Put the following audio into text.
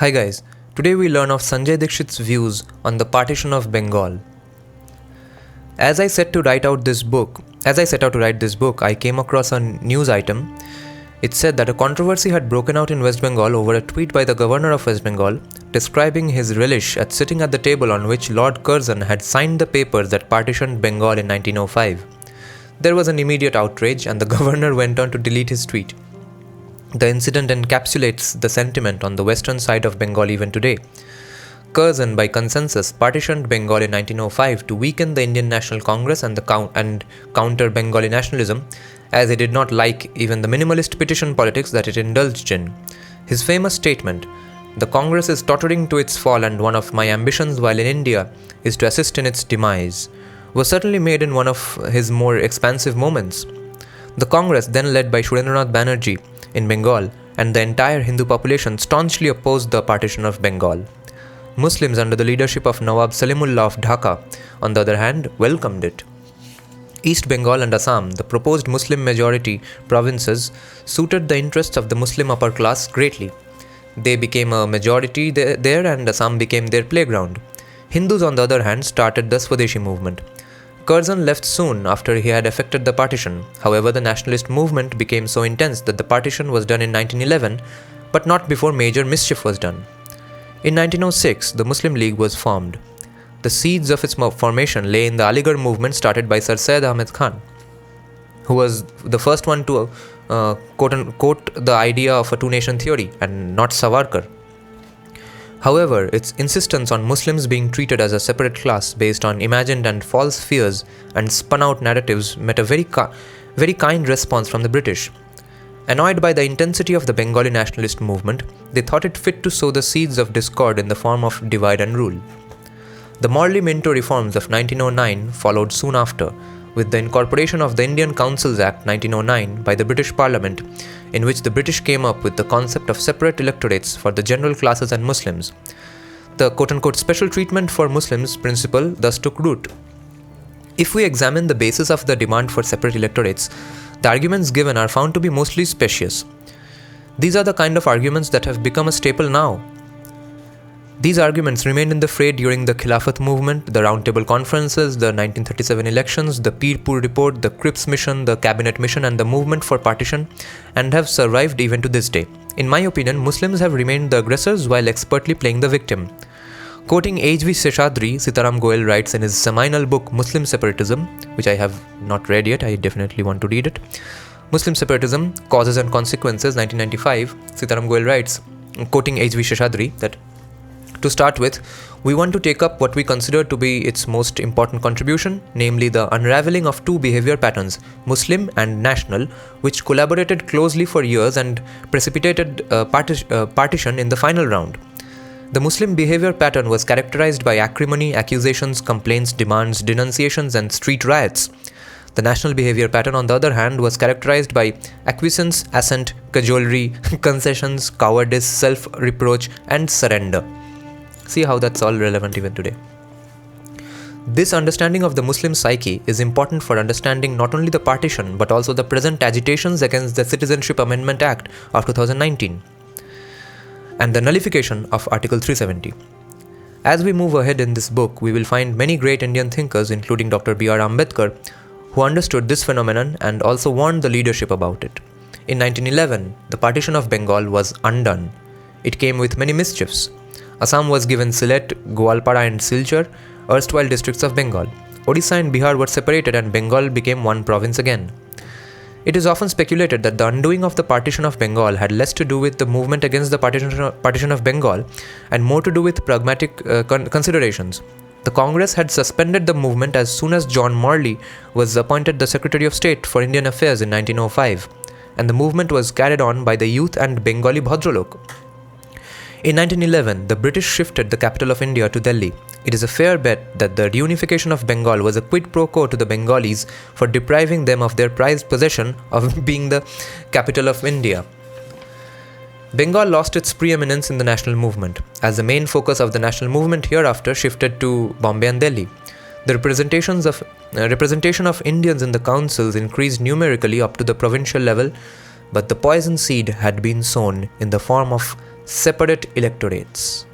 Hi guys, today we learn of Sanjay Dixit's views on the partition of Bengal. As I set out to write this book, I came across a news item. It said that a controversy had broken out in West Bengal over a tweet by the governor of West Bengal describing his relish at sitting at the table on which Lord Curzon had signed the papers that partitioned Bengal in 1905. There was an immediate outrage and the governor went on to delete his tweet. The incident encapsulates the sentiment on the western side of Bengal even today. Curzon, by consensus, partitioned Bengal in 1905 to weaken the Indian National Congress and counter Bengali nationalism, as he did not like even the minimalist petition politics that it indulged in. His famous statement, "The Congress is tottering to its fall and one of my ambitions while in India is to assist in its demise," was certainly made in one of his more expansive moments. The Congress, then led by Surendranath Banerjee in Bengal, and the entire Hindu population staunchly opposed the partition of Bengal. Muslims under the leadership of Nawab Salimullah of Dhaka, on the other hand, welcomed it. East Bengal and Assam, the proposed Muslim majority provinces, suited the interests of the Muslim upper class greatly. They became a majority there and Assam became their playground. Hindus, on the other hand, started the Swadeshi movement. Curzon left soon after he had effected the partition. However, the nationalist movement became so intense that the partition was done in 1911, but not before major mischief was done. In 1906, the Muslim League was formed. The seeds of its formation lay in the Aligarh movement started by Sir Syed Ahmed Khan, who was the first one to quote-unquote the idea of a two-nation theory, and not Savarkar. However, its insistence on Muslims being treated as a separate class based on imagined and false fears and spun-out narratives met a very kind response from the British. Annoyed by the intensity of the Bengali nationalist movement, they thought it fit to sow the seeds of discord in the form of divide and rule. The Morley Minto reforms of 1909 followed soon after, with the incorporation of the Indian Councils Act 1909 by the British Parliament, in which the British came up with the concept of separate electorates for the general classes and Muslims. The quote-unquote special treatment for Muslims principle thus took root. If we examine the basis of the demand for separate electorates, the arguments given are found to be mostly specious. These are the kind of arguments that have become a staple now. These arguments remained in the fray during the Khilafat movement, the Round Table Conferences, the 1937 elections, the Pirpur Report, the Cripps Mission, the Cabinet Mission and the movement for partition, and have survived even to this day. In my opinion, Muslims have remained the aggressors while expertly playing the victim. Quoting H.V. Seshadri, Sitaram Goel writes in his seminal book Muslim Separatism, which I have not read yet, I definitely want to read it. Muslim Separatism, Causes and Consequences, 1995, Sitaram Goel writes, quoting H.V. Seshadri, that to start with, we want to take up what we consider to be its most important contribution, namely the unraveling of two behavior patterns, Muslim and national, which collaborated closely for years and precipitated partition in the final round. The Muslim behavior pattern was characterized by acrimony, accusations, complaints, demands, denunciations, and street riots. The national behavior pattern, on the other hand, was characterized by acquiescence, assent, cajolery, concessions, cowardice, self-reproach, and surrender. See how that's all relevant even today. This understanding of the Muslim psyche is important for understanding not only the partition but also the present agitations against the Citizenship Amendment Act of 2019 and the nullification of Article 370. As we move ahead in this book, we will find many great Indian thinkers, including Dr. B.R. Ambedkar, who understood this phenomenon and also warned the leadership about it. In 1911, the partition of Bengal was undone. It came with many mischiefs. Assam was given Sylhet, Goalpara and Silchar, erstwhile districts of Bengal. Odisha and Bihar were separated and Bengal became one province again. It is often speculated that the undoing of the partition of Bengal had less to do with the movement against the partition of Bengal and more to do with pragmatic considerations. The Congress had suspended the movement as soon as John Morley was appointed the Secretary of State for Indian Affairs in 1905, and the movement was carried on by the youth and Bengali Bhadralok. In 1911, the British shifted the capital of India to Delhi. It is a fair bet that the reunification of Bengal was a quid pro quo to the Bengalis for depriving them of their prized possession of being the capital of India. Bengal lost its preeminence in the national movement, as the main focus of the national movement hereafter shifted to Bombay and Delhi. The representation of Indians in the councils increased numerically up to the provincial level, but the poison seed had been sown in the form of separate electorates.